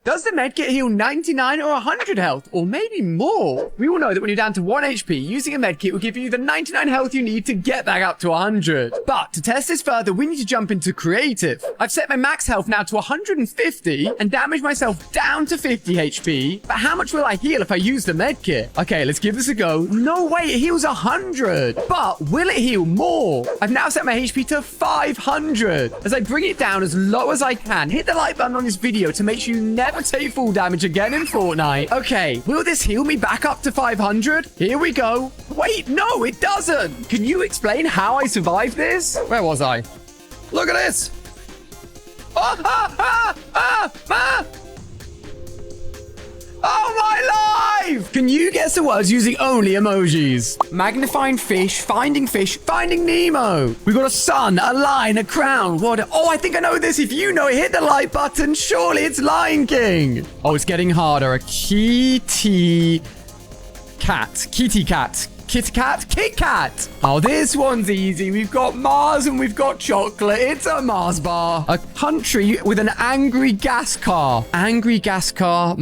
Does the medkit heal 99 or 100 health, or maybe more? We all know that when you're down to 1 HP, using a medkit will give you the 99 health you need to get back up to 100. But to test this further, we need to jump into creative. I've set my max health now to 150 and damaged myself down to 50 HP. But how much will I heal if I use the medkit? Okay, let's give this a go. No way, it heals 100. But will it heal more? I've now set my HP to 500. As I bring it down as low as I can, hit the like button on this video to make sure you never take full damage again in Fortnite. Okay, will this heal me back up to 500? Here we go. Wait, no, it doesn't. Can you explain how I survived this? Where was I? Look at this. Oh, my life! Can you guess the words using only emojis? Magnifying fish, finding Nemo. We got a sun, a lion, a crown. What? Oh, I think I know this. If you know it, hit the like button. Surely it's Lion King. Oh, it's getting harder. A kitty cat. Kit Kat. Oh, this one's easy. We've got Mars and we've got chocolate. It's a Mars bar. A country with an angry gas car. Madagascar.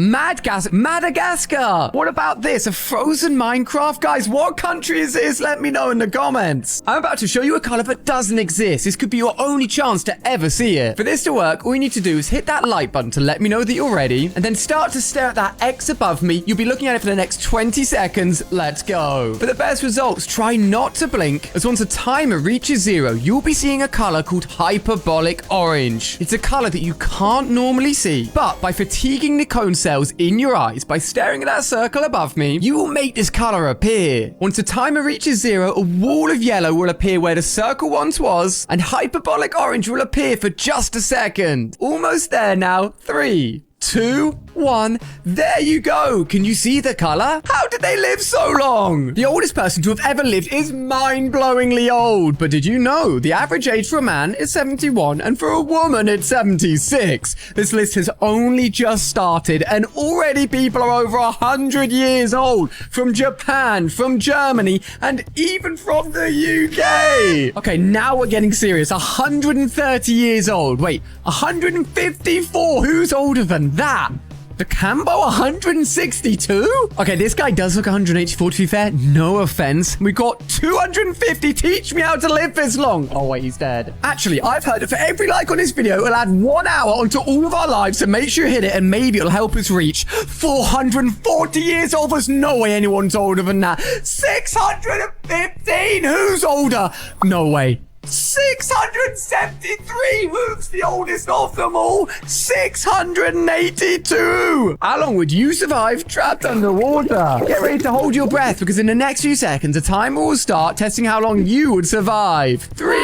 What about this? A frozen Minecraft? Guys, what country is this? Let me know in the comments. I'm about to show you a color that doesn't exist. This could be your only chance to ever see it. For this to work, all you need to do is hit that like button to let me know that you're ready, and then start to stare at that X above me. You'll be looking at it for the next 20 seconds. Let's go. For the best results, try not to blink, as once a timer reaches 0, you'll be seeing a color called hyperbolic orange. It's a color that you can't normally see, but by fatiguing the cone cells in your eyes by staring at that circle above me, you will make this color appear. Once the timer reaches 0, a wall of yellow will appear where the circle once was, and hyperbolic orange will appear for just a second. Almost there now. 3, 2, 1. There you go. Can you see the color? How did they live so long? The oldest person to have ever lived is mind-blowingly old. But did you know the average age for a man is 71 and for a woman it's 76? This list has only just started and already people are over 100 years old. From Japan, from Germany, and even from the UK. Okay, now we're getting serious. 130 years old. Wait, 154? Who's older than that? The Cambo 162? Okay, this guy does look 184 to be fair. No offense. We got 250. Teach me how to live this long. Oh, wait, he's dead. Actually, I've heard that for every like on this video, it'll add 1 hour onto all of our lives, so make sure you hit it and maybe it'll help us reach 440 years old. There's no way anyone's older than that. 615. Who's older? No way. 673. Who's the oldest of them all? 682. How long would you survive trapped underwater? Get ready to hold your breath, because in the next few seconds, a timer will start testing how long you would survive. 3,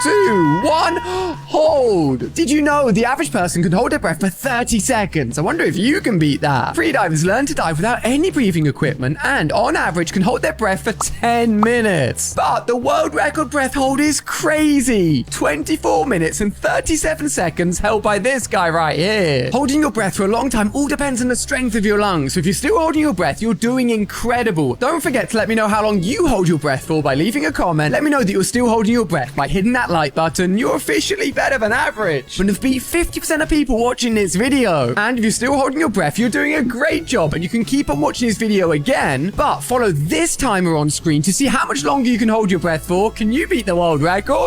2, 1. Hold. Did you know the average person can hold their breath for 30 seconds? I wonder if you can beat that. Freedivers learn to dive without any breathing equipment and, on average, can hold their breath for 10 minutes. But the world record breath hold is crazy. 24 minutes and 37 seconds held by this guy right here. Holding your breath for a long time all depends on the strength of your lungs. So if you're still holding your breath, you're doing incredible. Don't forget to let me know how long you hold your breath for by leaving a comment. Let me know that you're still holding your breath by hitting that like button. You're officially better than average. And have beat 50% of people watching this video. And if you're still holding your breath, you're doing a great job and you can keep on watching this video again. But follow this timer on screen to see how much longer you can hold your breath for. Can you beat the world record?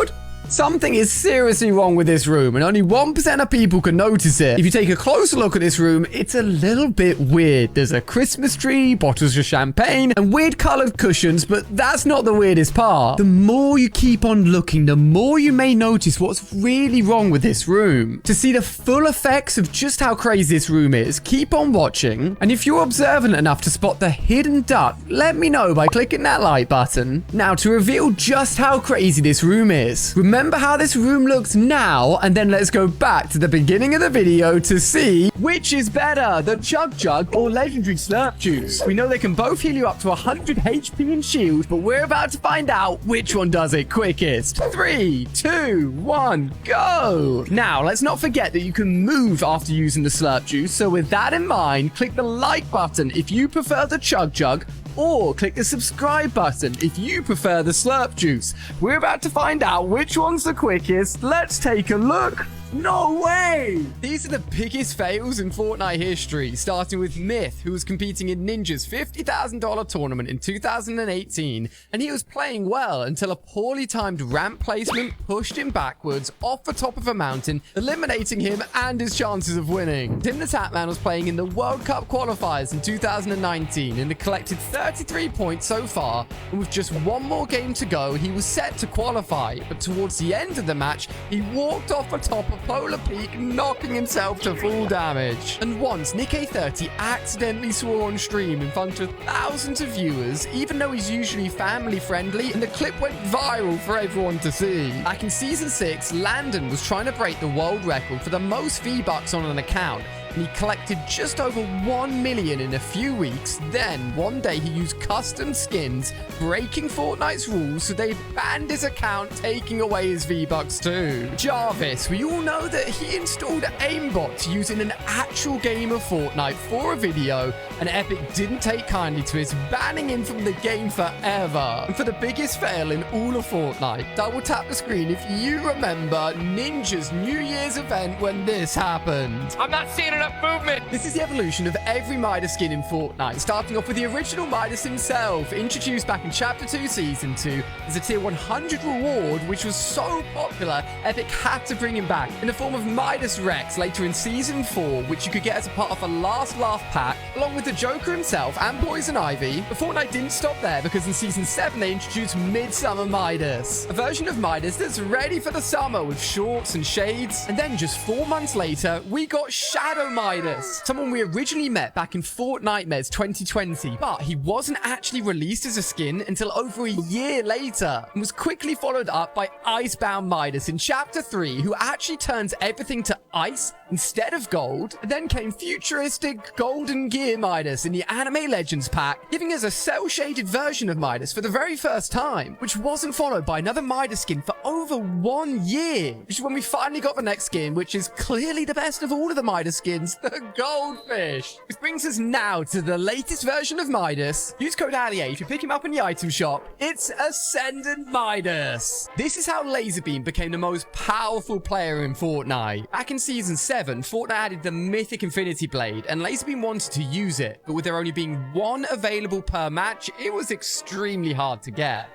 Something is seriously wrong with this room, and only 1% of people can notice it. If you take a closer look at this room, it's a little bit weird. There's a Christmas tree, bottles of champagne, and weird colored cushions, but that's not the weirdest part. The more you keep on looking, the more you may notice what's really wrong with this room. To see the full effects of just how crazy this room is, keep on watching, and if you're observant enough to spot the hidden duck, let me know by clicking that like button. Now, to reveal just how crazy this room is, remember how this room looks now, and then let's go back to the beginning of the video to see which is better, the Chug Jug or Legendary Slurp Juice. We know they can both heal you up to 100 HP and shield, but we're about to find out which one does it quickest. 3, 2, 1, go! Now, let's not forget that you can move after using the Slurp Juice, so with that in mind, click the like button if you prefer the Chug Jug, or click the subscribe button if you prefer the Slurp Juice. We're about to find out which one's the quickest. Let's take a look. No way! These are the biggest fails in Fortnite history, starting with Myth, who was competing in Ninja's $50,000 tournament in 2018, and he was playing well until a poorly timed ramp placement pushed him backwards off the top of a mountain, eliminating him and his chances of winning. Tim the Tatman was playing in the World Cup qualifiers in 2019 and had collected 33 points so far, and with just one more game to go, he was set to qualify, but towards the end of the match, he walked off the top of Polar Peak, knocking himself to full damage. And once, Nick30 accidentally swore on stream in front of thousands of viewers, even though he's usually family friendly, and the clip went viral for everyone to see. Back in Season 6, Landon was trying to break the world record for the most V-Bucks on an account, and he collected just over 1 million in a few weeks. Then, one day he used custom skins, breaking Fortnite's rules, so they banned his account, taking away his V-Bucks too. Jarvis, we all know that he installed aimbot to use in an actual game of Fortnite for a video, and Epic didn't take kindly to his, banning him from the game forever. And for the biggest fail in all of Fortnite, double tap the screen if you remember Ninja's New Year's event when this happened. I'm not seeing enough movement. This is the evolution of every Midas skin in Fortnite, starting off with the original Midas himself, introduced back in Chapter 2 Season 2 as a Tier 100 reward, which was so popular, Epic had to bring him back in the form of Midas Rex later in Season 4, which you could get as a part of a Last Laugh pack, along with the Joker himself and Poison Ivy. But Fortnite didn't stop there, because in Season 7 they introduced Midsummer Midas, a version of Midas that's ready for the summer with shorts and shades. And then just 4 months later, we got Shadow Midas, someone we originally met back in Fortnitemares 2020, but he wasn't actually released as a skin until over a year later, and was quickly followed up by Icebound Midas in Chapter 3, who actually turns everything to ice instead of gold. And then came futuristic Golden Gear Midas in the Anime Legends pack, giving us a cel-shaded version of Midas for the very first time, which wasn't followed by another Midas skin for over 1 year, which is when we finally got the next skin, which is clearly the best of all of the Midas skins, the Goldfish. Which brings us now to the latest version of Midas. Use code ALLY8 to pick him up in the item shop. It's Ascendant Midas. This is how Laserbeam became the most powerful player in Fortnite. Back in Season 7, Fortnite added the mythic Infinity Blade, and Laserbeam wanted to use it, but with there only being one available per match, it was extremely hard to get.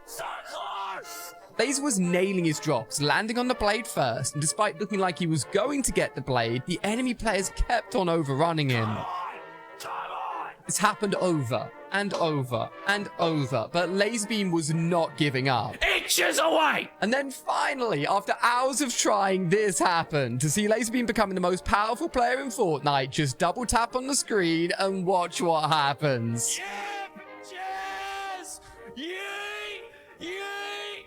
So close! Laser was nailing his drops, landing on the blade first, and despite looking like he was going to get the blade, the enemy players kept on overrunning him. Come on. This happened over and over and over, but Laserbeam was not giving up. Inches away! And then finally, after hours of trying, this happened. To see Laserbeam becoming the most powerful player in Fortnite, just double tap on the screen and watch what happens. Yes! Yay! Yay!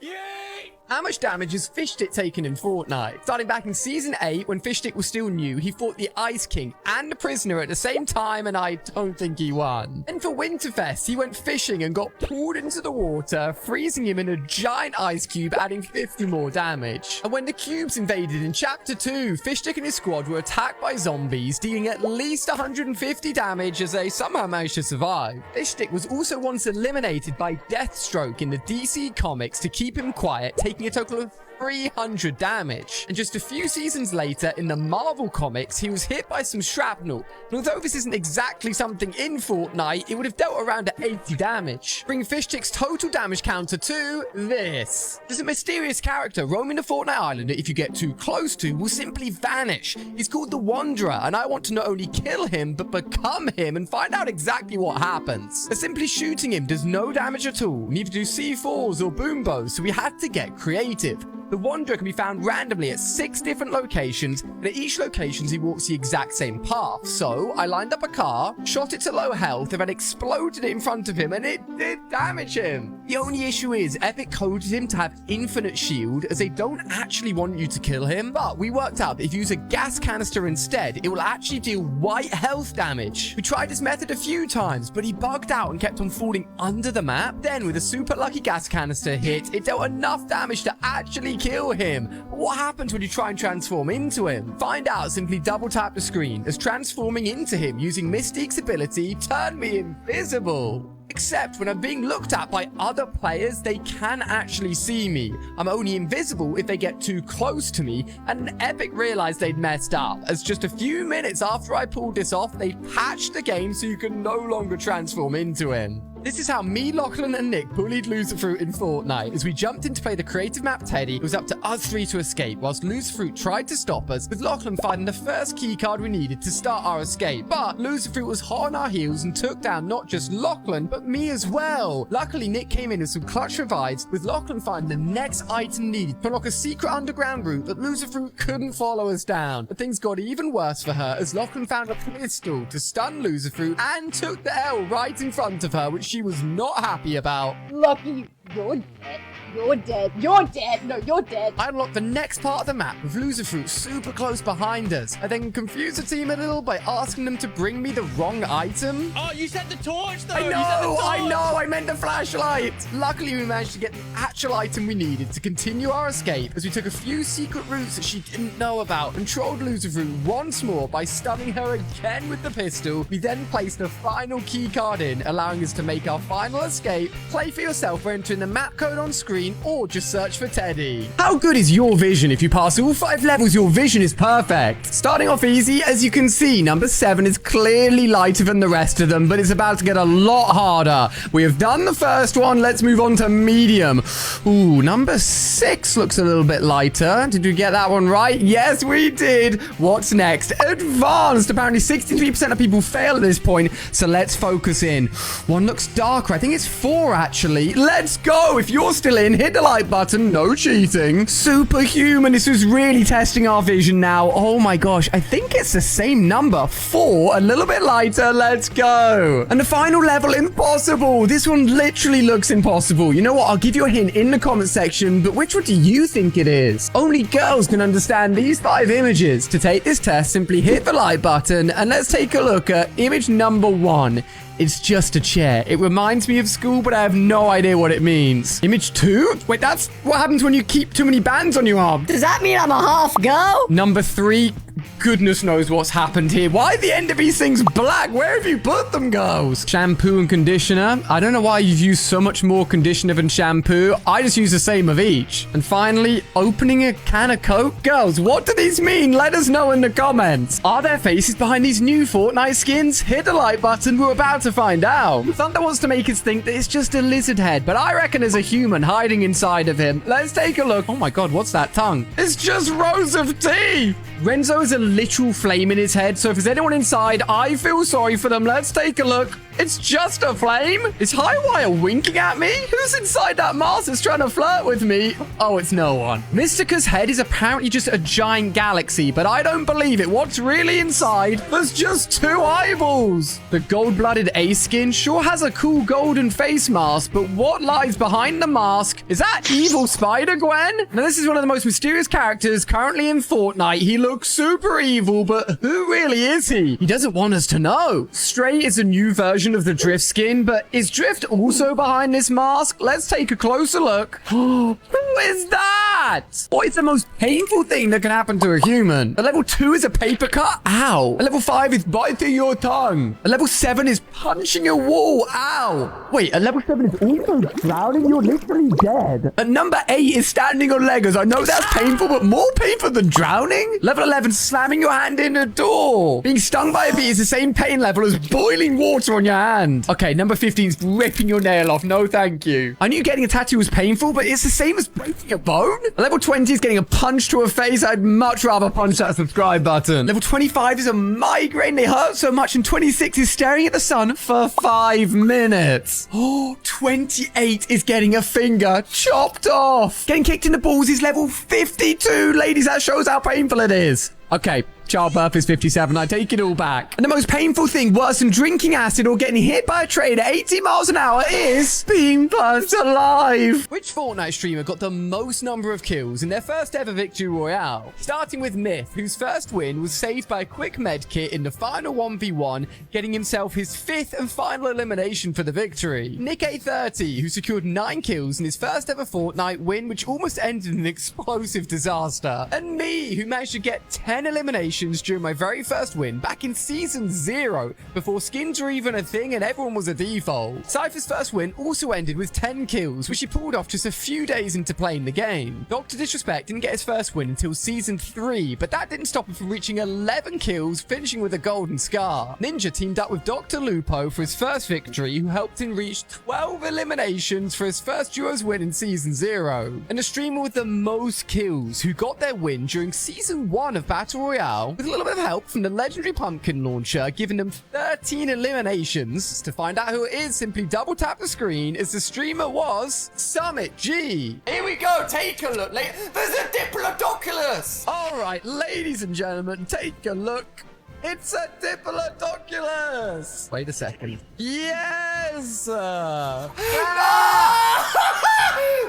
Yay! How much damage has Fishstick taken in Fortnite? Starting back in Season 8, when Fishstick was still new, he fought the Ice King and the Prisoner at the same time, and I don't think he won. Then for Winterfest, he went fishing and got pulled into the water, freezing him in a giant ice cube, adding 50 more damage. And when the cubes invaded in Chapter 2, Fishstick and his squad were attacked by zombies, dealing at least 150 damage as they somehow managed to survive. Fishstick was also once eliminated by Deathstroke in the DC comics to keep him quiet, taking a total of 300 damage. And just a few seasons later, in the Marvel comics, he was hit by some shrapnel. And although this isn't exactly something in Fortnite, it would have dealt around 80 damage, bringing Fishstick's total damage counter to this. There's a mysterious character roaming the Fortnite island that if you get too close to, will simply vanish. He's called the Wanderer, and I want to not only kill him, but become him and find out exactly what happens. But simply shooting him does no damage at all, neither do C4s or boom bows, so we had to get creative. The Wanderer can be found randomly at 6 different locations, and at each location he walks the exact same path. So I lined up a car, shot it to low health, and then exploded it in front of him, and it did damage him. The only issue is Epic coded him to have infinite shield, as they don't actually want you to kill him. But we worked out that if you use a gas canister instead, it will actually deal white health damage. We tried this method a few times, but he bugged out and kept on falling under the map. Then with a super lucky gas canister hit, it dealt enough damage to actually kill him. But what happens when you try and transform into him? Find out, simply double tap the screen, as transforming into him using Mystique's ability turned me invisible. The except when I'm being looked at by other players, they can actually see me. I'm only invisible if they get too close to me, and Epic realized they'd messed up, as just a few minutes after I pulled this off, they patched the game so you can no longer transform into him. This is how me, Lachlan, and Nick bullied Loserfruit in Fortnite. As we jumped in to play the creative map Teddy, it was up to us three to escape, whilst Loserfruit tried to stop us, with Lachlan finding the first keycard we needed to start our escape. But Loserfruit was hot on our heels and took down not just Lachlan, but me as well. Luckily, Nick came in with some clutch revives, with Lachlan finding the next item needed to unlock a secret underground route that Loserfruit couldn't follow us down. But things got even worse for her, as Lachlan found a pistol to stun Loserfruit and took the L right in front of her, which she was not happy about. Lucky, you're dead. You're dead. You're dead. No, you're dead. I unlocked the next part of the map with Loserfruit super close behind us. I then confused the team a little by asking them to bring me the wrong item. Oh, you said the torch, though. I know, I meant the flashlight. Luckily, we managed to get the actual item we needed to continue our escape, as we took a few secret routes that she didn't know about and trolled Loserfruit once more by stunning her again with the pistol. We then placed the final key card in, allowing us to make our final escape. Play for yourself by entering the map code on screen, or just search for Teddy. How good is your vision? If you pass all 5 levels, your vision is perfect. Starting off easy, as you can see, number 7 is clearly lighter than the rest of them, but it's about to get a lot harder. We have done the first one. Let's move on to medium. Ooh, number 6 looks a little bit lighter. Did we get that one right? Yes, we did. What's next? Advanced. Apparently 63% of people fail at this point, so let's focus in. One looks darker. I think it's 4, actually. Let's go. If you're still in, hit the like button. No cheating. Superhuman. This was really testing our vision now. Oh my gosh. I think it's the same number. 4. A little bit lighter. Let's go. And the final level, impossible. This one literally looks impossible. You know what? I'll give you a hint in the comment section, but which one do you think it is? Only girls can understand these 5 images. To take this test, simply hit the like button, and let's take a look at image number 1. It's just a chair. It reminds me of school, but I have no idea what it means. Image 2? Wait, that's what happens when you keep too many bands on your arm. Does that mean I'm a half girl? Number 3. Goodness knows what's happened here. Why are the end of these things black? Where have you put them, girls? Shampoo and conditioner. I don't know why you've used so much more conditioner than shampoo. I just use the same of each. And finally, opening a can of Coke. Girls, what do these mean? Let us know in the comments. Are there faces behind these new Fortnite skins? Hit the like button. We're about to find out. Thunder wants to make us think that it's just a lizard head, but I reckon there's a human hiding inside of him. Let's take a look. Oh my god, what's that tongue? It's just rows of teeth. Renzo has a literal flame in his head, so if there's anyone inside, I feel sorry for them. Let's take a look. It's just a flame. Is Highwire winking at me? Who's inside that mask that's trying to flirt with me? Oh, it's no one. Mystica's head is apparently just a giant galaxy, but I don't believe it. What's really inside? There's just 2 eyeballs. The gold-blooded Ace skin sure has a cool golden face mask, but what lies behind the mask? Is that evil Spider-Gwen? Now, this is one of the most mysterious characters currently in Fortnite. He looks super evil, but who really is he? He doesn't want us to know. Stray is a new version of the Drift skin, but is Drift also behind this mask? Let's take a closer look. Who is that? What is the most painful thing that can happen to a human? A level 2 is a paper cut. Ow. A level 5 is biting your tongue. A level 7 is punching a wall. Ow. Wait, a level 7 is also drowning? You're literally dead. A number 8 is standing on Legos. I know that's painful, but more painful than drowning? Level 11, slamming your hand in a door. Being stung by a bee is the same pain level as boiling water on your hand. Okay, number 15 is ripping your nail off. No, thank you. I knew getting a tattoo was painful, but it's the same as breaking a bone. Level 20 is getting a punch to a face. I'd much rather punch that subscribe button. Level 25 is a migraine. They hurt so much. And 26 is staring at the sun for 5 minutes. Oh, 28 is getting a finger chopped off. Getting kicked in the balls is level 52. Ladies, that shows how painful it is. Okay, childbirth is 57. I take it all back. And the most painful thing, worse than drinking acid or getting hit by a train at 80 miles an hour, is being burnt alive. Which Fortnite streamer got the most number of kills in their first ever victory royale? Starting with Myth, whose first win was saved by a quick med kit in the final 1v1, getting himself his 5th and final elimination for the victory. Nick A30, who secured 9 kills in his first ever Fortnite win, which almost ended in an explosive disaster. And me, who managed to get 10 eliminations eliminations during my very first win back in Season 0, before skins were even a thing and everyone was a default. Cypher's first win also ended with 10 kills, which he pulled off just a few days into playing the game. Dr. Disrespect didn't get his first win until Season 3, but that didn't stop him from reaching 11 kills, finishing with a golden scar. Ninja teamed up with Dr. Lupo for his first victory, who helped him reach 12 eliminations for his first duos win in Season 0. And the streamer with the most kills, who got their win during Season 1 of Battle Royale, with a little bit of help from the legendary pumpkin launcher, giving them 13 eliminations. To find out who it is, simply double tap the screen, as the streamer was Summit G. Here we go. Take a look. There's a Diplodocus. All right, ladies and gentlemen, take a look. It's a Diplodocus. Wait a second. Yes!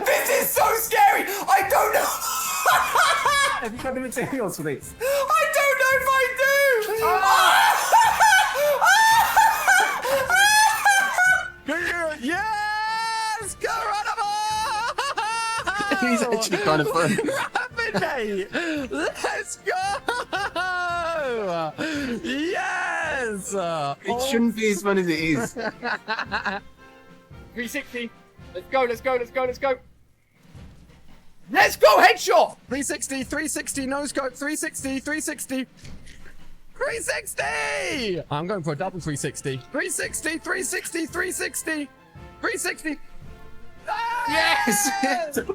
This is so scary. I don't know. Have you got the materials for this? I don't know if I do. Yes! Geronimo! He's actually kind of fun. Rapid, mate! Let's go! Yes! It shouldn't be as fun as it is. 360. Let's go. Let's go. Let's go. Let's go. Let's go. Headshot. 360, 360, no scope, 360, 360. 360! I'm going for a double 360. 360, 360, 360, 360. Yes!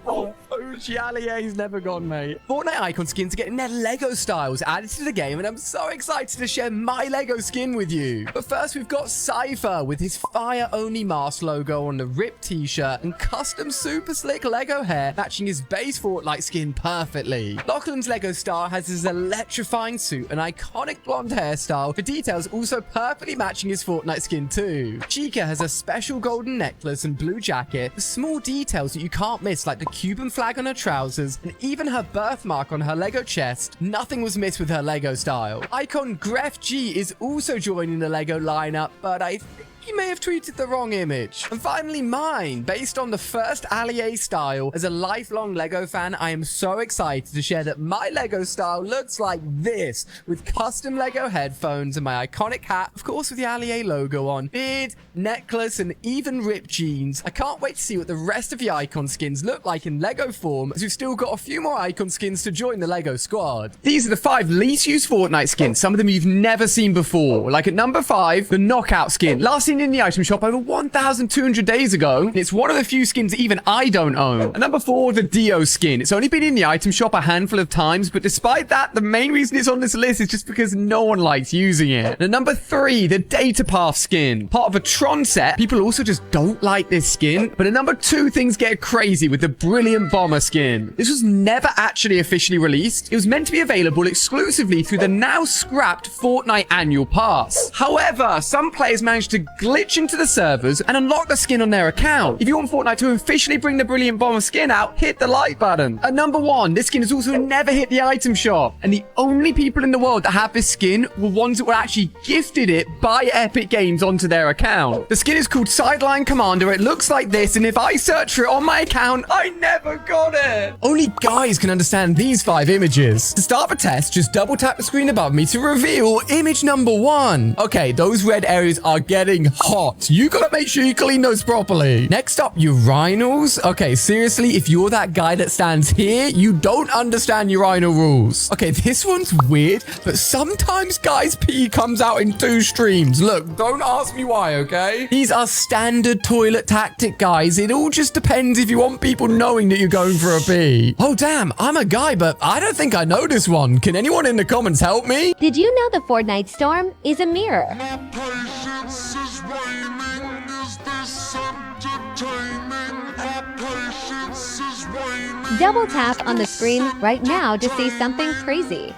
Oh, Alier's never gone, mate. Fortnite icon skins are getting their Lego styles added to the game, and I'm so excited to share my Lego skin with you. But first, we've got Cypher with his fire-only mask logo on the ripped t-shirt and custom super slick Lego hair, matching his base Fortnite skin perfectly. Lachlan's Lego star has his electrifying suit and iconic blonde hairstyle, for details also perfectly matching his Fortnite skin too. Chica has a special golden necklace and blue jacket, the small details that you can't miss, like the Cuban flag on her trousers and even her birthmark on her Lego chest. Nothing was missed with her Lego style. Icon Gref G is also joining the Lego lineup, but I think he may have tweeted the wrong image. And finally mine, based on the first Allier style. As a lifelong Lego fan, I am so excited to share that my Lego style looks like this, with custom Lego headphones and my iconic hat, of course with the Allier logo on, beard, necklace, and even ripped jeans. I can't wait to see what the rest of the icon skins look like in Lego form, as we've still got a few more icon skins to join the Lego squad. These are the 5 least used Fortnite skins, some of them you've never seen before. Like at number 5, the Knockout skin. Last seen in the item shop over 1,200 days ago, and it's one of the few skins that even I don't own. And number 4, the Dio skin. It's only been in the item shop a handful of times, but despite that, the main reason it's on this list is just because no one likes using it. And number 3, the Data Path skin. Part of a Tron set, people also just don't like this skin. But at number 2, things get crazy with the Brilliant Bomber skin. This was never actually officially released. It was meant to be available exclusively through the now scrapped Fortnite annual pass. However, some players managed to glitch into the servers and unlock the skin on their account. If you want Fortnite to officially bring the Brilliant Bomber skin out, hit the like button. At number 1, this skin has also never hit the item shop, and the only people in the world that have this skin were ones that were actually gifted it by Epic Games onto their account. The skin is called Sideline Commander. It looks like this, and if I search for it on my account, I never got it. Only guys can understand these 5 images. To start the test, just double tap the screen above me to reveal image number 1. Okay, those red areas are getting hot. You gotta make sure you clean those properly. Next up, urinals. Okay, seriously, if you're that guy that stands here, you don't understand urinal rules. Okay, this one's weird, but sometimes guys' pee comes out in 2 streams. Look, don't ask me why, okay? These are standard toilet tactic, guys. It all just depends if you want people knowing that you're going for a pee. Oh, damn, I'm a guy, but I don't think I know this one. Can anyone in the comments help me? Did you know the Fortnite storm is a mirror? My patience is waning. Is this entertaining? My patience is waning. Double tap on the screen right now to see something crazy.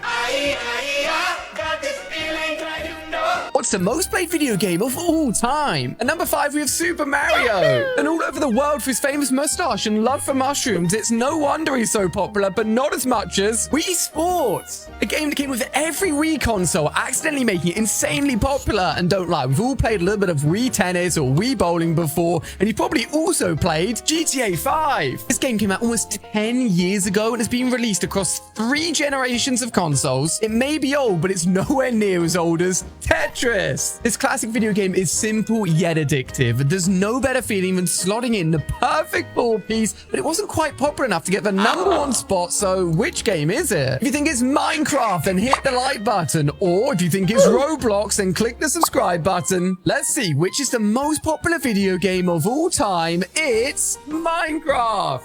Got this feeling, I do know. What's the most played video game of all time? At number 5, we have Super Mario. And all over the world for his famous mustache and love for mushrooms, it's no wonder he's so popular, but not as much as Wii Sports. A game that came with every Wii console, accidentally making it insanely popular. And don't lie, we've all played a little bit of Wii Tennis or Wii Bowling before, and you've probably also played GTA 5. This game came out almost 10 years ago and has been released across 3 generations of consoles. It may be old, but it's nowhere near as old as Tetris. This classic video game is simple yet addictive. There's no better feeling than slotting in the perfect ball piece, but it wasn't quite popular enough to get the #1 spot, so which game is it? If you think it's Minecraft, then hit the like button, or if you think it's Roblox, then click the subscribe button. Let's see which is the most popular video game of all time. It's Minecraft.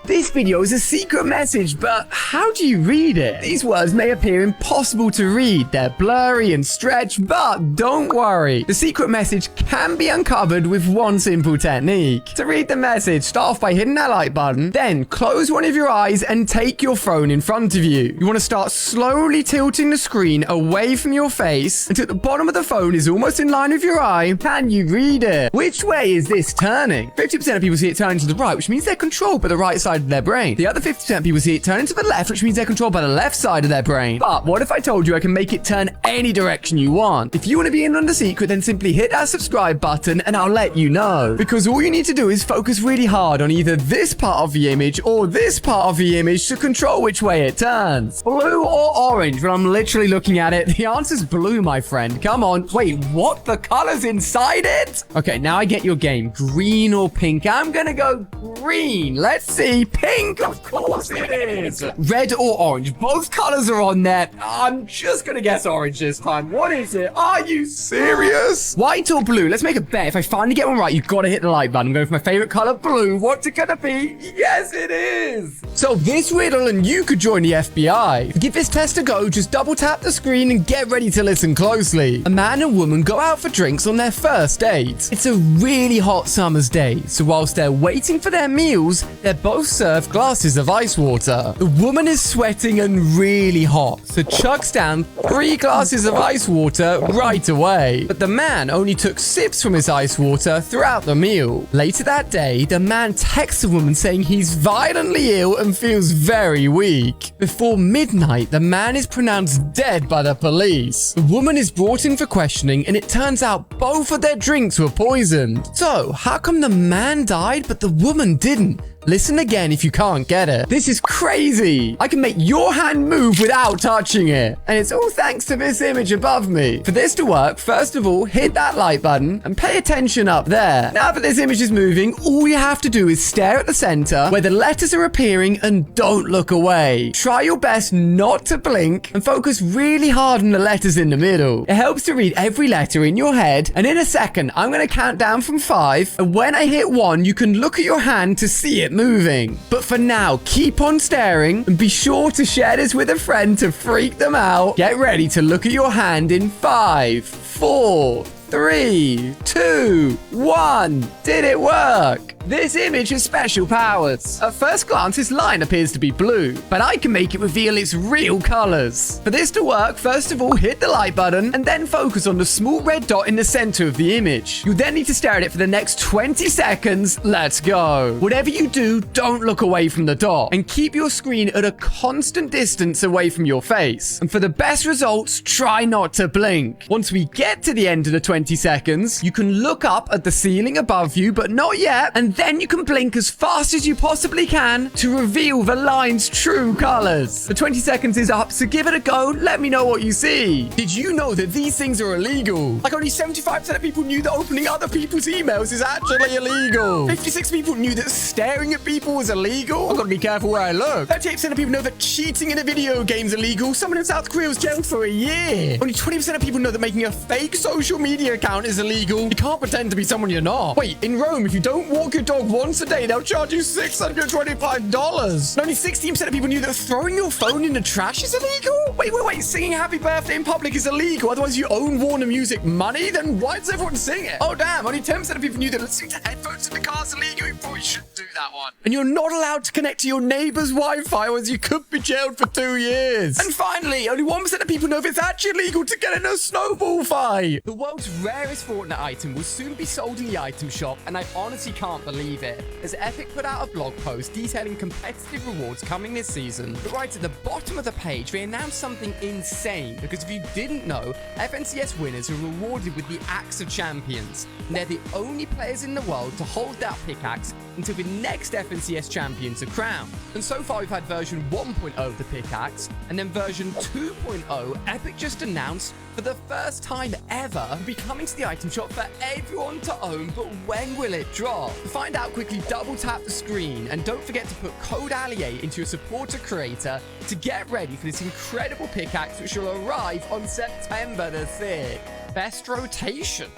This video is a secret message, but how do you read it? These words may appear impossible to read. They're blurry and stretched, but don't worry. The secret message can be uncovered with one simple technique. To read the message, start off by hitting that like button, then close one of your eyes and take your phone in front of you. You want to start slowly tilting the screen away from your face until the bottom of the phone is almost in line with your eye. Can you read it? Which way is this turning? 50% of people see it turning to the right, which means they're controlled by the right side of their brain. The other 50% of people see it turning to the left, which means they're controlled by the left side of their brain. But what if I told you I can make it turn any direction you want? If you want to be in on the secret, then simply hit that subscribe button and I'll let you know. Because all you need to do is focus really hard on either this part of the image or this part of the image to control which way it turns. Blue or orange? When I'm literally looking at it, the answer's blue, my friend. Come on. Wait, what? The color's inside it? Okay, now I get your game. Green or pink? I'm gonna go green. Let's see. Pink, of course it is. Red or orange? Both colors are on there. I'm just gonna guess orange this time. What is it? Are you serious? White or blue? Let's make a bet. If I finally get one right, you've got to hit the like button. I'm going for my favorite color, blue. What's it gonna be? Yes, it is. So this riddle and you could join the FBI. To give this test a go, just double tap the screen and get ready to listen closely. A man and woman go out for drinks on their first date. It's a really hot summer's day, so whilst they're waiting for their meals, they're both served glasses of ice water. The woman is sweating and really hot, so chucks down 3 glasses of ice water right away. But the man only took sips from his ice water throughout the meal. Later that day, the man texts the woman saying he's violently ill and feels very weak. Before midnight, the man is pronounced dead by the police. The woman is brought in for questioning, and it turns out both of their drinks were poisoned. So, how come the man died but the woman didn't? Listen again if you can't get it. This is crazy. I can make your hand move without touching it. And it's all thanks to this image above me. For this to work, first of all, hit that like button and pay attention up there. Now that this image is moving, all you have to do is stare at the center where the letters are appearing and don't look away. Try your best not to blink and focus really hard on the letters in the middle. It helps to read every letter in your head. And in a second, I'm going to count down from 5. And when I hit 1, you can look at your hand to see it moving. But for now, keep on staring and be sure to share this with a friend to freak them out. Get ready to look at your hand in 5, 4, 3, 2, 1. Did it work? This image has special powers. At first glance, this line appears to be blue, but I can make it reveal its real colors. For this to work, first of all, hit the like button and then focus on the small red dot in the center of the image. You then need to stare at it for the next 20 seconds. Let's go. Whatever you do, don't look away from the dot and keep your screen at a constant distance away from your face. And for the best results, try not to blink. Once we get to the end of the 20 seconds, you can look up at the ceiling above you, but not yet, and then you can blink as fast as you possibly can to reveal the line's true colors. The 20 seconds is up, so give it a go. Let me know what you see. Did you know that these things are illegal? Like only 75% of people knew that opening other people's emails is actually illegal. 56 people knew that staring at people was illegal. I've got to be careful where I look. 38% of people know that cheating in a video game is illegal. Someone in South Korea was jailed for a year. Only 20% of people know that making a fake social media account is illegal. You can't pretend to be someone you're not. Wait, in Rome, if you don't walk your dog once a day, they'll charge you $625. And only 16% of people knew that throwing your phone in the trash is illegal. Wait. Singing happy birthday in public is illegal. Otherwise, you own Warner Music money. Then why does everyone sing it? Oh, damn. Only 10% of people knew that listening to headphones traps in the castle illegal. You probably shouldn't do that one. And you're not allowed to connect to your neighbor's Wi-Fi, or else you could be jailed for 2 years. And finally, only 1% of people know if it's actually illegal to get in a snowball fight. The world's rarest Fortnite item will soon be sold in the item shop, and I honestly can't believe it, as Epic put out a blog post detailing competitive rewards coming this season. But right at the bottom of the page, they announced something insane, because if you didn't know, FNCS winners are rewarded with the Axe of Champions, and they're the only players in the world to hold that pickaxe until the next FNCS champions are crowned. And so far we've had version 1.0 of the pickaxe, and then version 2.0, Epic just announced for the first time ever will be coming to the item shop for everyone to own, but when will it drop? To find out, quickly double tap the screen, and don't forget to put code Ali8 into your supporter creator to get ready for this incredible pickaxe, which will arrive on September the 3rd. Best rotation.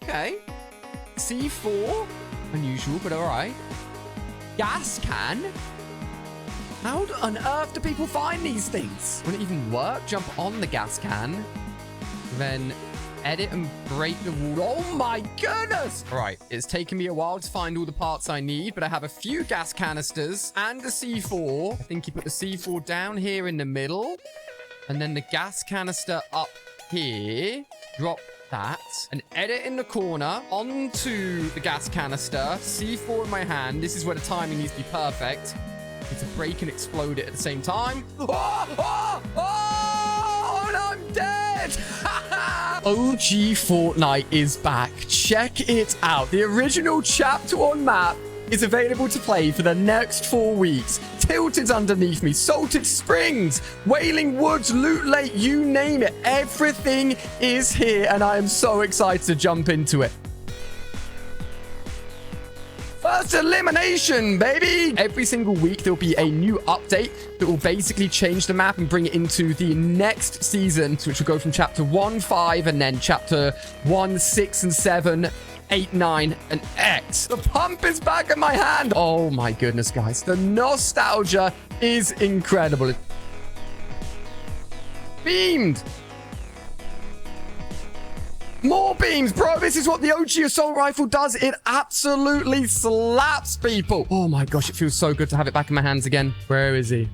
Okay. C4. Unusual, but alright. Gas can? How on earth do people find these things? Will it even work? Jump on the gas can. Then edit and break the wall. Oh my goodness! Alright, it's taken me a while to find all the parts I need, but I have a few gas canisters and the C4. I think you put the C4 down here in the middle. And then the gas canister up here. Drop that and edit in the corner onto the gas canister. C4 in my hand. This is where the timing needs to be perfect. Need to break and explode it at the same time. Oh, and I'm dead. OG Fortnite is back. Check it out. The original Chapter 1 map is available to play for the next 4 weeks. Tilted's underneath me, Salted Springs, Wailing Woods, Loot Lake, you name it. Everything is here, and I am so excited to jump into it. First elimination, baby! Every single week, there'll be a new update that will basically change the map and bring it into the next season, which will go from Chapter 1, 5, and then Chapter 1, 6, and 7, 8, 9, and X. The pump is back in my hand. Oh my goodness, guys. The nostalgia is incredible. Beamed. More beams, bro. This is what the OG assault rifle does. It absolutely slaps people. Oh my gosh, it feels so good to have it back in my hands again. Where is he?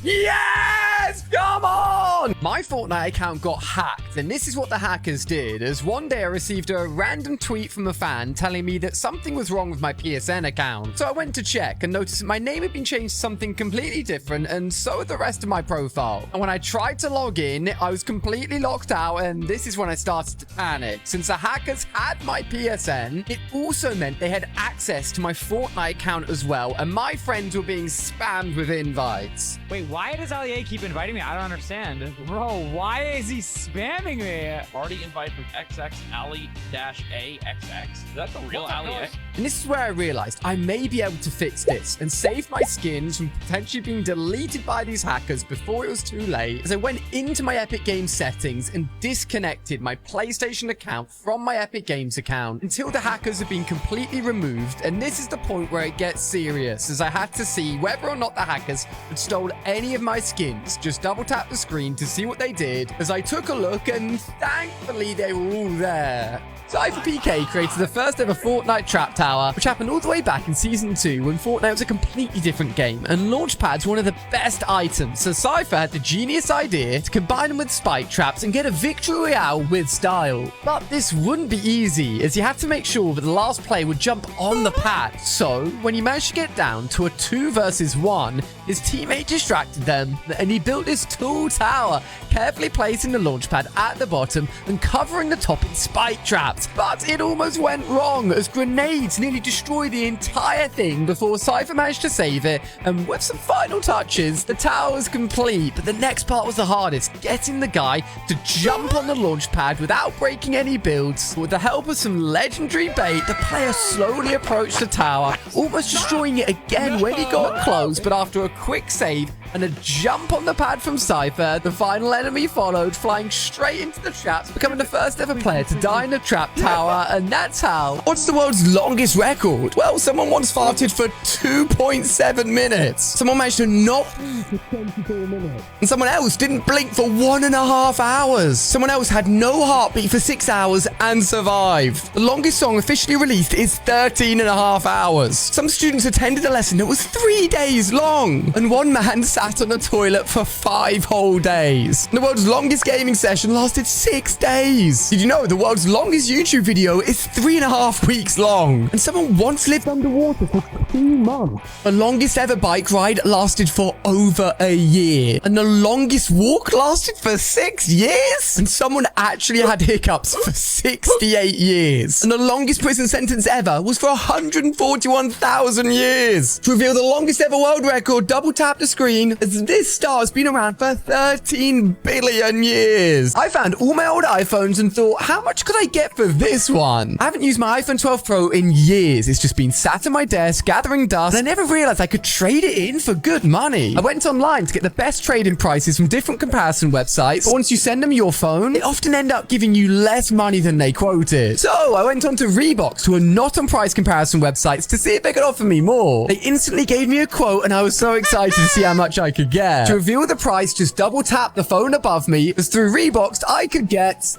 Yes! Come on! My Fortnite account got hacked, and this is what the hackers did. As one day I received a random tweet from a fan telling me that something was wrong with my PSN account. So I went to check and noticed that my name had been changed to something completely different, and so had the rest of my profile. And when I tried to log in, I was completely locked out, and this is when I started to panic. Since the hackers had my PSN, it also meant they had access to my Fortnite account as well, and my friends were being spammed with invites. Wait, why does Ali8 keep inviting me? I don't understand. Bro, why is he spamming me? Party invite from XX Ali-AXX. Is that the real Ali? And this is where I realized I may be able to fix this and save my skins from potentially being deleted by these hackers before it was too late, as I went into my Epic Games settings and disconnected my PlayStation account from my Epic Games account until the hackers have been completely removed. And this is the point where it gets serious, as I had to see whether or not the hackers had stolen any of my skins. Just double tap the screen to see what they did, as I took a look, and thankfully they were all there. Cypher PK created the first ever Fortnite Trap Tower, which happened all the way back in Season 2 when Fortnite was a completely different game, and Launchpad's one of the best items, so Cypher had the genius idea to combine them with spike traps and get a victory royale with style. But this wouldn't be easy, as you had to make sure that the last player would jump on the pad. So, when he managed to get down to a 2 versus 1, his teammate distracted them, and he built this tall tower, carefully placing the launchpad at the bottom and covering the top in spike traps. But it almost went wrong, as grenades nearly destroyed the entire thing before Cypher managed to save it, and with some final touches, the tower was complete. But the next part was the hardest, getting the guy to jump on the launch pad without breaking any builds. With the help of some legendary bait, the player slowly approached the tower, almost destroying it again when he got close, but after a quick save, and a jump on the pad from Cypher. The final enemy followed, flying straight into the traps, becoming the first ever player to die in a trap tower, and that's how. What's the world's longest record? Well, someone once farted for 2.7 minutes. Someone managed to not for 24 minutes. And someone else didn't blink for 1.5 hours. Someone else had no heartbeat for 6 hours and survived. The longest song officially released is 13.5 hours. Some students attended a lesson that was 3 days long. And one man sat on the toilet for 5 whole days. The world's longest gaming session lasted 6 days. Did you know the world's longest YouTube video is 3.5 weeks long? And someone once lived underwater for 2 months. The longest ever bike ride lasted for over a year. And the longest walk lasted for 6 years? And someone actually had hiccups for 68 years. And the longest prison sentence ever was for 141,000 years. To reveal the longest ever world record, double tap the screen, as this star has been around for 13 billion years. I found all my old iPhones and thought, how much could I get for this one? I haven't used my iPhone 12 Pro in years. It's just been sat on my desk, gathering dust, and I never realized I could trade it in for good money. I went online to get the best trading prices from different comparison websites, but once you send them your phone, they often end up giving you less money than they quoted. So I went on to Reebox, who are not on price comparison websites, to see if they could offer me more. They instantly gave me a quote, and I was so excited to see how much I could get. To reveal the price, just double tap the phone above me, as through Reebox I could get...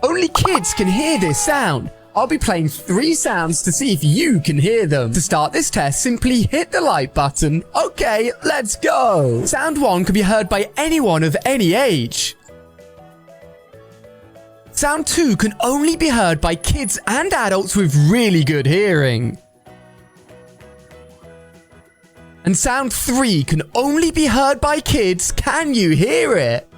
Only kids can hear this sound. I'll be playing 3 sounds to see if you can hear them. To start this test, simply hit the like button. Okay, let's go. Sound 1 can be heard by anyone of any age. Sound 2 can only be heard by kids and adults with really good hearing. And sound 3 can only be heard by kids. Can you hear it?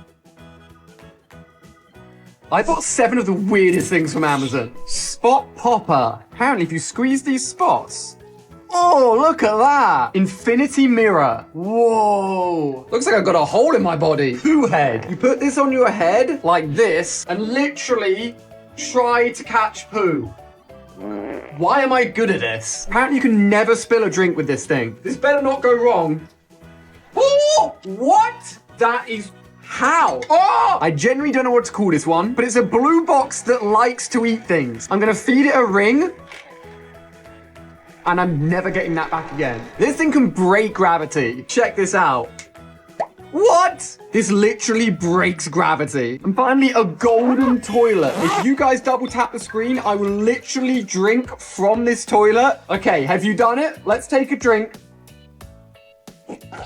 I bought 7 of the weirdest things from Amazon. Spot popper. Apparently, if you squeeze these spots... Oh, look at that. Infinity mirror. Whoa. Looks like I've got a hole in my body. Poo head. You put this on your head like this and literally try to catch poo. Why am I good at this? Apparently, you can never spill a drink with this thing. This better not go wrong. Oh, what? That is... How? Oh! I genuinely don't know what to call this one, but it's a blue box that likes to eat things. I'm gonna feed it a ring, and I'm never getting that back again. This thing can break gravity. Check this out. What? This literally breaks gravity. And finally, a golden toilet. If you guys double tap the screen, I will literally drink from this toilet. Okay, have you done it? Let's take a drink.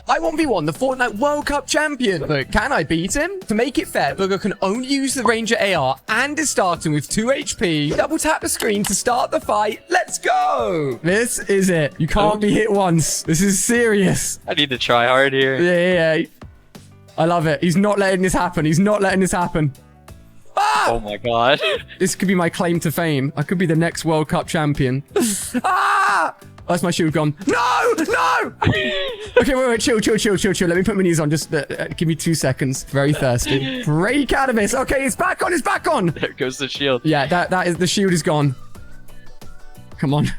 I 1v1 the Fortnite World Cup champion. But can I beat him? To make it fair, Booger can only use the Ranger AR and is starting with 2 HP. Double tap the screen to start the fight. Let's go. This is it. You can't be hit once. This is serious. I need to try hard here. Yeah. I love it. He's not letting this happen. He's not letting this happen. Ah! Oh my god. This could be my claim to fame. I could be the next World Cup champion. Ah! That's my shield gone. No! Okay, wait, chill. Let me put my knees on. Just give me 2 seconds. Very thirsty. Break out of this. Okay, it's back on. There goes the shield. Yeah, that is, the shield is gone. Come on.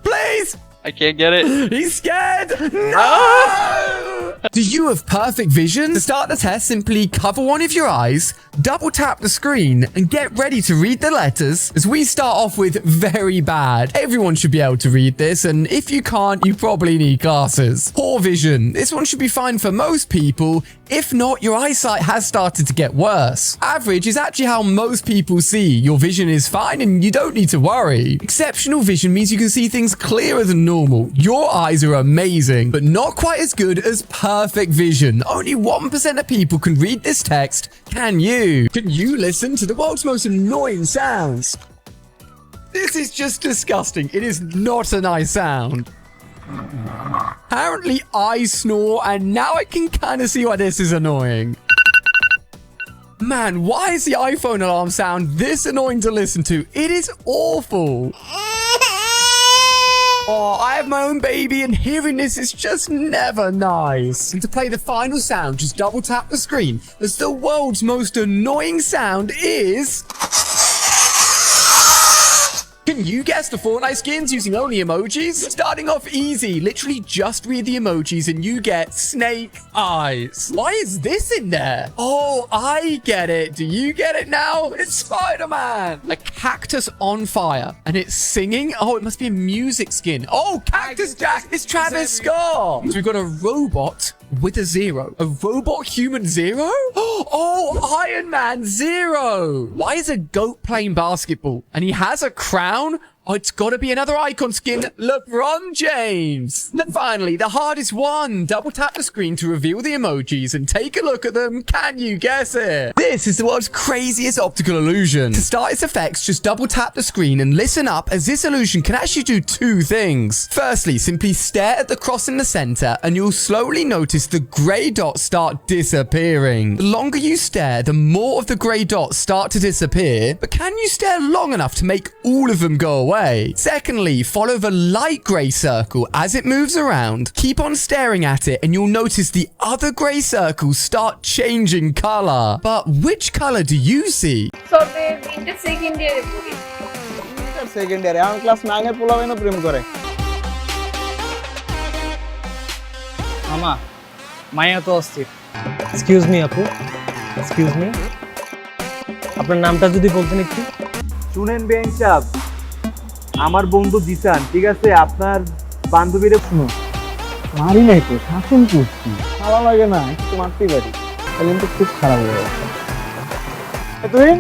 Please! I can't get it. He's scared. No! Do you have perfect vision? To start the test, simply cover one of your eyes, double tap the screen, and get ready to read the letters. As we start off with very bad. Everyone should be able to read this, and if you can't, you probably need glasses. Poor vision. This one should be fine for most people. If not, your eyesight has started to get worse. Average is actually how most people see. Your vision is fine and you don't need to worry. Exceptional vision means you can see things clearer than normal. Your eyes are amazing, but not quite as good as perfect vision. Only 1% of people can read this text. Can you? Can you listen to the world's most annoying sounds? This is just disgusting. It is not a nice sound. Apparently I snore, and now I can kind of see why this is annoying. Man, why is the iPhone alarm sound this annoying to listen to? It is awful. Oh, I have my own baby, and hearing this is just never nice. And to play the final sound, just double tap the screen, as the world's most annoying sound is... Can you guess the Fortnite skins using only emojis? Starting off easy. Literally just read the emojis and you get snake eyes. Why is this in there? Oh, I get it. Do you get it now? It's Spider-Man. A cactus on fire and it's singing. Oh, it must be a music skin. Oh, Cactus Jack. It's Travis Scott. So we've got a robot with a zero. A robot human zero? Oh, Iron Man zero. Why is a goat playing basketball? And he has a crown? Oh, it's got to be another icon skin, LeBron James. And finally, the hardest one. Double tap the screen to reveal the emojis and take a look at them. Can you guess it? This is the world's craziest optical illusion. To start its effects, just double tap the screen and listen up, as this illusion can actually do two things. Firstly, simply stare at the cross in the center and you'll slowly notice the gray dots start disappearing. The longer you stare, the more of the gray dots start to disappear. But can you stare long enough to make all of them go away? Secondly, follow the light grey circle as it moves around. Keep on staring at it and you'll notice the other grey circles start changing color. But which color do you see? Second ইয়ারে পড়ি। Second ইয়ারে এখন class 9 এর পোলাবেনও প্রেম করে। মামা মায়া তো অস্থির। Excuse me আপু, এক্সকিউজ মি, আপনার নামটা যদি বলতেন একটু। শুনেন বেন সাহেব, আমার বন্ধু জিসান, ঠিক আছে? আপনার বান্ধবীরে শুনুন। মারি নাই তো, শাসন করছি। ভালো লাগে না, একটু মারতেই পারি। তাহলে কিন্তু খুব খারাপ হয়ে যাচ্ছে। তুই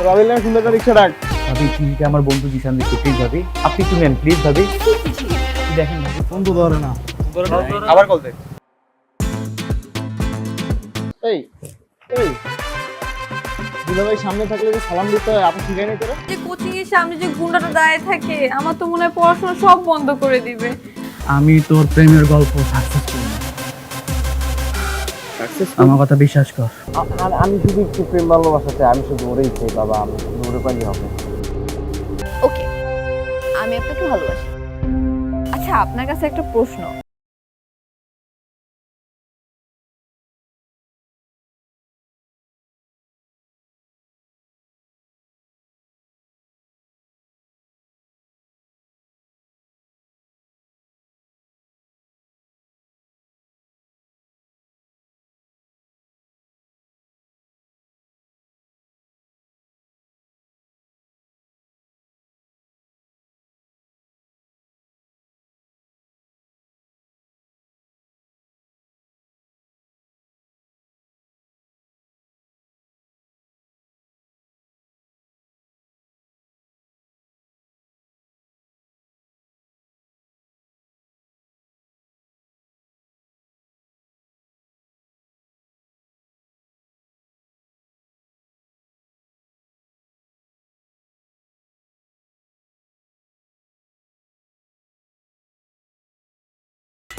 রবিলের সুন্দর রিক্সা ডাক। ভাবি ঠিক আমার বন্ধু জিসান দেখতে, প্লিজ ভাবি আপনি একটু নেন, প্লিজ ভাবি। দেখেন ভাবি, ফোন তো ধরে না। আবার কল দে। এই এই দুলাভাই সামনে থাকলে যে সালাম দিতে হয়, আপনি শিখাই নাই তোরা? যে কোচিং এর সামনে যে গুন্ডাটা দাঁড়িয়ে থাকে, আমার তো মনে হয় পড়াশোনা সব বন্ধ করে দিবে। আমি তোর প্রেমের গল্প সাকসেস করি না। আমার কথা বিশ্বাস কর। আমি শুধু একটু প্রেম ভালোবাসাতে, আমি শুধু ওরেই চাই বাবা, আমি শুধু ওরে পাইলে হবে। ওকে, আমি আপনাকে ভালোবাসি। আচ্ছা, আপনার কাছে একটা প্রশ্ন।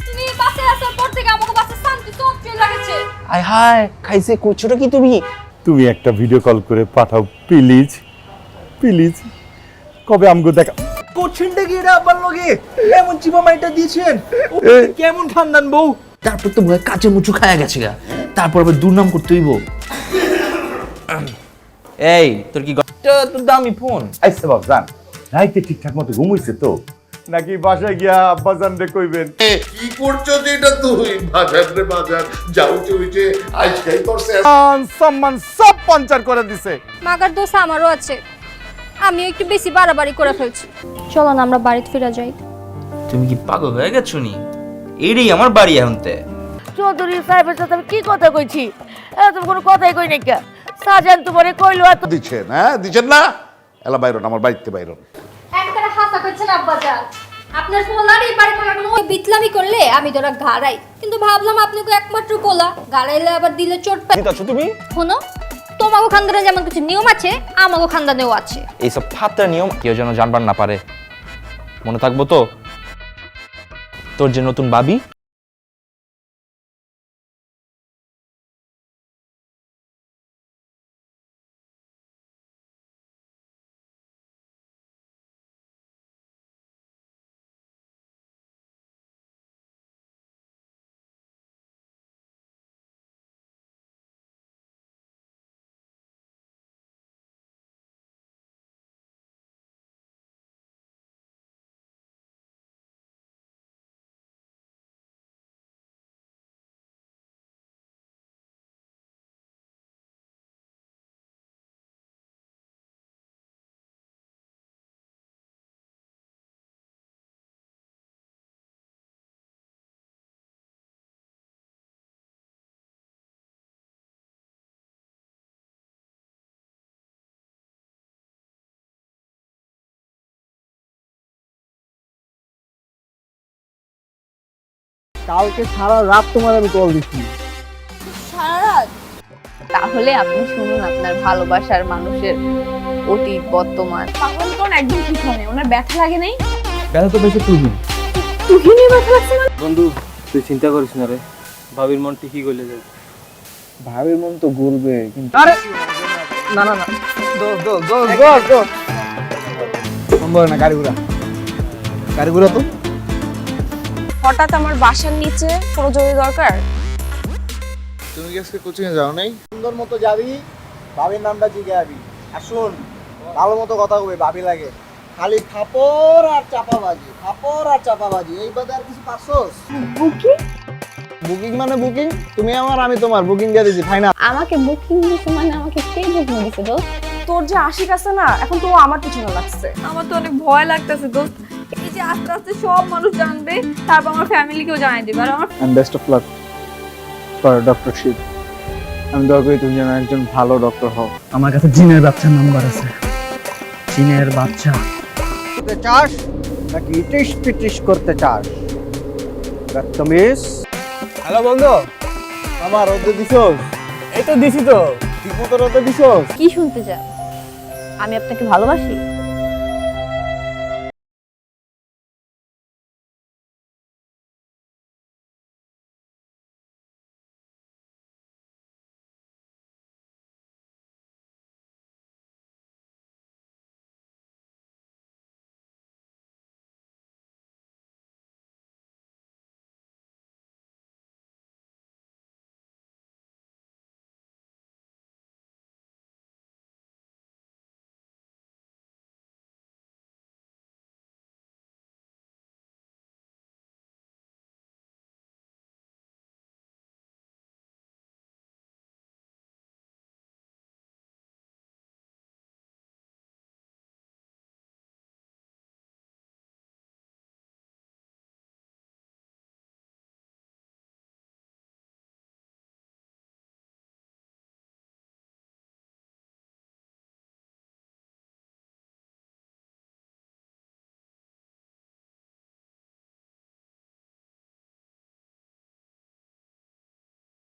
তুমি বাসে আসার পর থেকে আমাকে বাসে শান্তি সব ফিল লাগছে। হায় হায়, খাইছে কোচটা কি তুমি? তুমি একটা ভিডিও কল করে পাঠাও প্লিজ, প্লিজ। কবে আমগো দেখা কোচিনটা কি এটা আবার লগে এমন চিপা মাইটা দিয়েছেন? কেমন ঠান্ডান বউ? তারপর তো ভয় কাচে মুচু খায়া গেছে গা, তারপর আবার দুর্নাম করতে হইব। এই তোর কি তোর দামি ফোন? আইসা বাপ জান, রাইতে ঠিকঠাক মতো ঘুমাইছে তো নাকি বাসায় গিয়া আব্বা জান রে কইবেন? কি করছো এটা তুই? বাজার রে বাজার যাও চুইছে আজকাই করছে, সম্মান সব পাঞ্চার করে দিছে। মাগার দোষ আমারও আছে, আমি একটু বেশি বাড়াবাড়ি করে ফেলছি। চলো না আমরা বাড়িতে ফিরে যাই। তুমি কি পাগল হয়ে গেছো নি? এটাই আমার বাড়ি এখনতে। চৌধুরী সাহেবের সাথে আমি কি কথা কইছি? তুমি কোনো কথাই কই নাই কে? সাজান তোমারে কইলো এত দিচ্ছেন, হ্যাঁ দিচ্ছেন না? এলা বাইরন, আমার বাড়িতে বাইরন। একটা হাসা কইছেন আব্বাজান। আপনার পোলার এই বাড়ি থাকা কোনো বিতলামি করলে আমি তোরা গাড়াই, কিন্তু ভাবলাম আপনি তো একমাত্র পোলা, গাড়াইলে আবার দিলে চোট পায়। কি তুমি? শোনো, তোমাগো খানদানে যেমন কিছু নিয়ম আছে, আমাগো খানদানেও আছে। এইসব ফাত্রা নিয়ম কেউ যেন জানবার না পারে, মনে থাকবো তো? তোর যে নতুন বাবি কালকে সারা রাত তোমার আমি কল দিচ্ছি। সারা রাত? তাহলে আপনি শুনুন আপনার ভালোবাসার মানুষের অতীত বর্তমান। পাগল কোন একদম ঠিক হয় না, ওনার ব্যথা লাগে নাই। ব্যথা তো বেশি তুহিন। তুহিনের ব্যথা লাগছে মানে? বন্ধু তুই চিন্তা করিস না রে, ভাবির মন ঠিকই গলে যাবে। ভাবির মন তো গলবে কিন্তু আরে না না না, দোষ সম্ভব না। গাড়ি ঘুরা তো। হঠাৎ আমার বাসার নিচে কোনো জরুরি দরকার? তুমি কি আজকে কোচিং এ যাও নাই? সুন্দর মতো যাবি, ভাবির নামটা জিজ্ঞাসি। আর শোন, ভালো মতো কথা কবে, ভাবি লাগে। খালি থাপড় আর চাপাবাজি, এই বাদে আর কিছু পারছস? বুকিং মানে বুকিং, তুমি আমার আমি তোমার, বুকিং দিয়ে দিছি ফাইনাল। আমাকে বুকিং দিছে মানে আমাকে কে বুকিং দিছে দোস্ত? তোর যে আশিক আছে না, এখন তো আমার পিছনে লাগছে। আমার তো অনেক ভয় লাগতেছে দোস্ত। এই যে আস্তে আস্তে সব মানুষ জানবে, তারপর আমার ফ্যামিলিকেও জানাই দিবে। আর আমার and best of luck for doctorship. আমি দোয়া করি তুমি যেন একজন ভালো ডক্টর হও। আমার কাছে জিনের বাচ্চার নাম্বার আছে। জিনের বাচ্চা করতে চাস নাকি ইটিস পিটিস করতে চাস? হ্যালো বন্ধু, আমার রোদে দিছস? এই তো দিছি তো। ঠিক মতো রোদে দিছস? কি শুনতে চান? আমি আপনাকে ভালোবাসি?